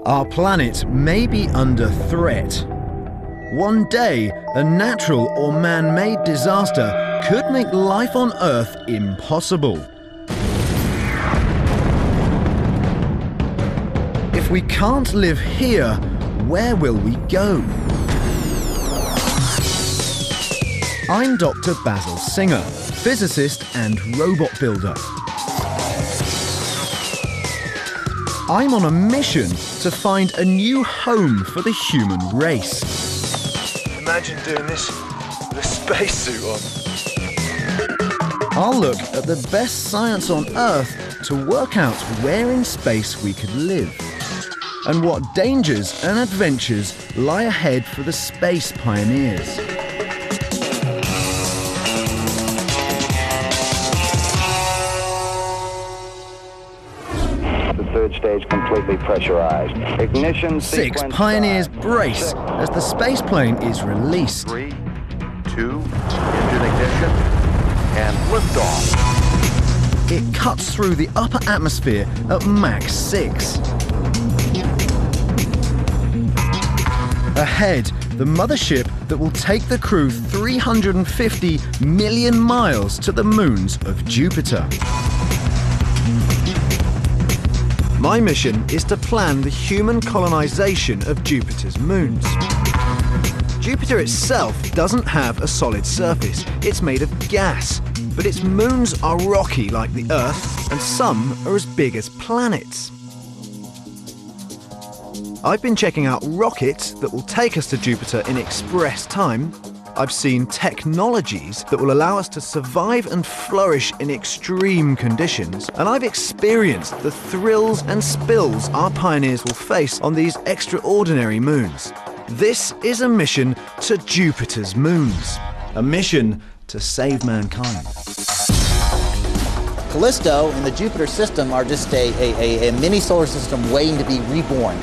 Our planet may be under threat. One day, a natural or man-made disaster could make life on Earth impossible. If we can't live here, where will we go? I'm Dr. Basil Singer, physicist and robot builder. I'm on a mission to find a new home for the human race. Imagine doing this with a spacesuit on. I'll look at the best science on Earth to work out where in space we could live, and what dangers and adventures lie ahead for the space pioneers. Third stage completely pressurized. Ignition Six sequence pioneers start. brace as the space plane is released. 3, 2, engine ignition, and liftoff. It cuts through the upper atmosphere at Mach 6. Ahead, the mothership that will take the crew 350 million miles to the moons of Jupiter. My mission is to plan the human colonization of Jupiter's moons. Jupiter itself doesn't have a solid surface. It's made of gas, but its moons are rocky like the Earth, and some are as big as planets. I've been checking out rockets that will take us to Jupiter in express time. I've seen technologies that will allow us to survive and flourish in extreme conditions, and I've experienced the thrills and spills our pioneers will face on these extraordinary moons. This is a mission to Jupiter's moons, a mission to save mankind. Callisto and the Jupiter system are just a mini solar system waiting to be reborn.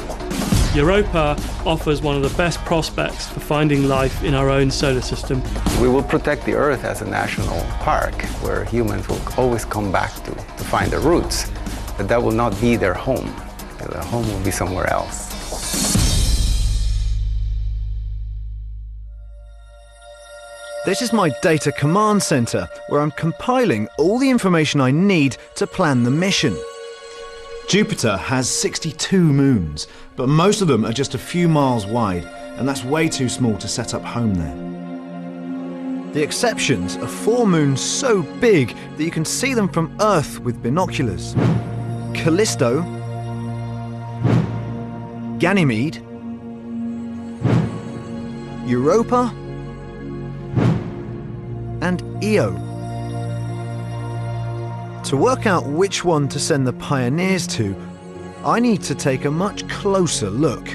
Europa offers one of the best prospects for finding life in our own solar system. We will protect the Earth as a national park where humans will always come back to find their roots, but that will not be their home. Their home will be somewhere else. This is my data command center, where I'm compiling all the information I need to plan the mission. Jupiter has 62 moons, but most of them are just a few miles wide, and that's way too small to set up home there. The exceptions are 4 moons so big that you can see them from Earth with binoculars. Callisto, Ganymede, Europa, and Io. To work out which one to send the pioneers to, I need to take a much closer look.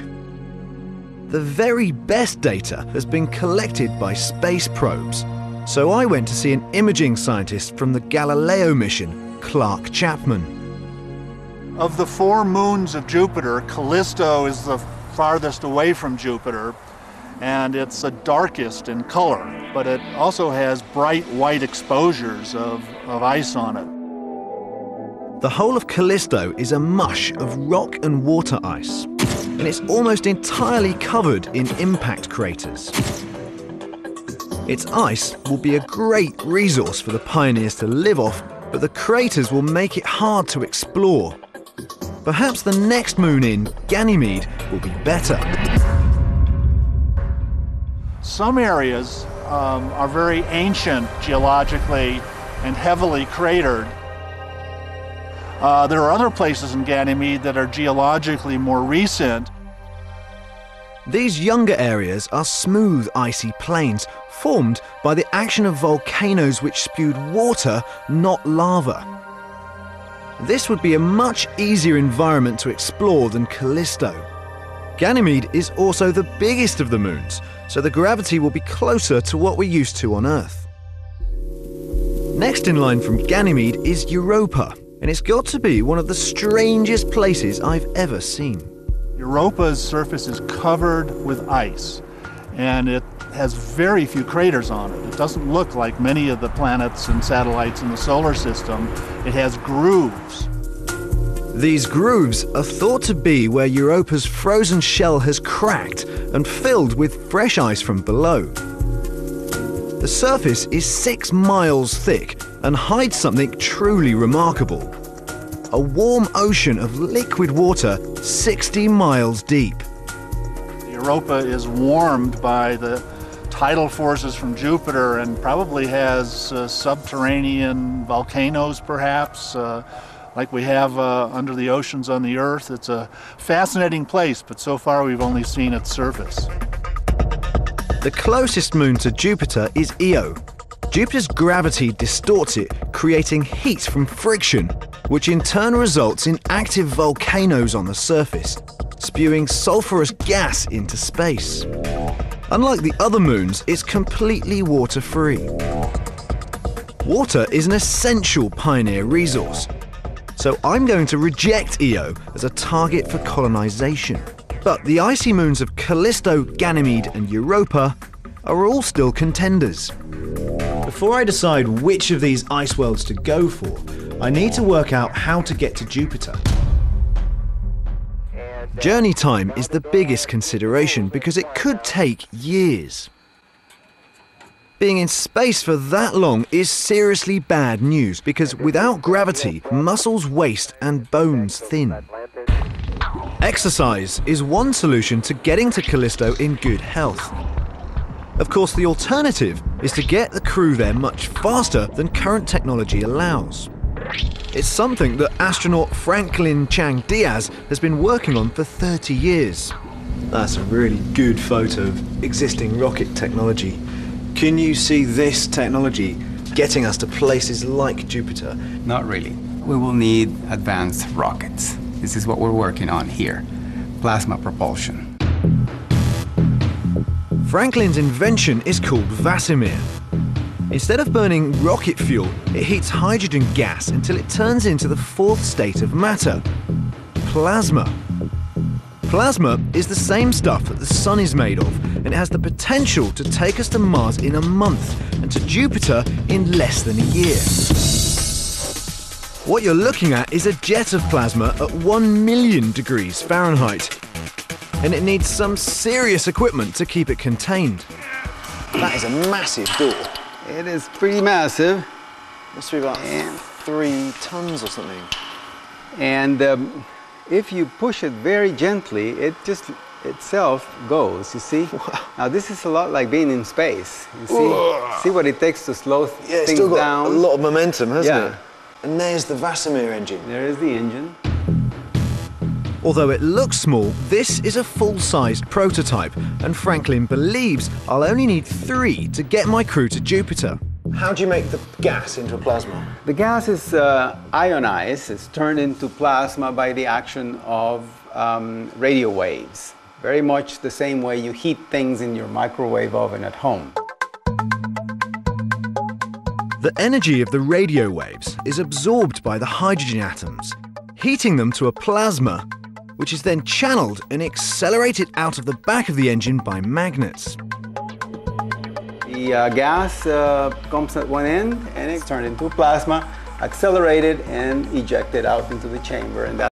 The very best data has been collected by space probes, so I went to see an imaging scientist from the Galileo mission, Clark Chapman. Of the 4 moons of Jupiter, Callisto is the farthest away from Jupiter, and it's the darkest in color, but it also has bright white exposures of ice on it. The whole of Callisto is a mush of rock and water ice, and it's almost entirely covered in impact craters. Its ice will be a great resource for the pioneers to live off, but the craters will make it hard to explore. Perhaps the next moon in, Ganymede, will be better. Some areas are very ancient geologically and heavily cratered. There are other places in Ganymede that are geologically more recent. These younger areas are smooth, icy plains formed by the action of volcanoes which spewed water, not lava. This would be a much easier environment to explore than Callisto. Ganymede is also the biggest of the moons, so the gravity will be closer to what we're used to on Earth. Next in line from Ganymede is Europa, and it's got to be one of the strangest places I've ever seen. Europa's surface is covered with ice, and it has very few craters on it. It doesn't look like many of the planets and satellites in the solar system. It has grooves. These grooves are thought to be where Europa's frozen shell has cracked and filled with fresh ice from below. The surface is 6 miles thick and hides something truly remarkable: a warm ocean of liquid water 60 miles deep. Europa is warmed by the tidal forces from Jupiter and probably has subterranean volcanoes, perhaps, like we have under the oceans on the Earth. It's a fascinating place, but so far we've only seen its surface. The closest moon to Jupiter is Io. Jupiter's gravity distorts it, creating heat from friction, which in turn results in active volcanoes on the surface, spewing sulfurous gas into space. Unlike the other moons, it's completely water-free. Water is an essential pioneer resource, so I'm going to reject Io as a target for colonization. But the icy moons of Callisto, Ganymede and Europa are all still contenders. Before I decide which of these ice worlds to go for, I need to work out how to get to Jupiter. Journey time is the biggest consideration because it could take years. Being in space for that long is seriously bad news because without gravity, muscles waste and bones thin. Exercise is one solution to getting to Callisto in good health. Of course, the alternative is to get the crew there much faster than current technology allows. It's something that astronaut Franklin Chang Diaz has been working on for 30 years. That's a really good photo of existing rocket technology. Can you see this technology getting us to places like Jupiter? Not really. We will need advanced rockets. This is what we're working on here, plasma propulsion. Franklin's invention is called Vasimir. Instead of burning rocket fuel, it heats hydrogen gas until it turns into the fourth state of matter, plasma. Plasma is the same stuff that the Sun is made of, and it has the potential to take us to Mars in a month and to Jupiter in less than a year. What you're looking at is a jet of plasma at 1 million degrees Fahrenheit, and it needs some serious equipment to keep it contained. That is a massive door. It is pretty massive. Must be about 3 tons or something. And if you push it very gently, it just itself goes, you see? Wow. Now this is a lot like being in space. You see what it takes to slow things still got down. A lot of momentum, hasn't Yeah. it? And there's the Vasimir engine. There is the engine. Although it looks small, this is a full-sized prototype, and Franklin believes I'll only need 3 to get my crew to Jupiter. How do you make the gas into a plasma? The gas is ionized. It's turned into plasma by the action of radio waves. Very much the same way you heat things in your microwave oven at home. The energy of the radio waves is absorbed by the hydrogen atoms, heating them to a plasma, which is then channeled and accelerated out of the back of the engine by magnets. The gas comes at one end and it's turned into plasma, accelerated and ejected out into the chamber. And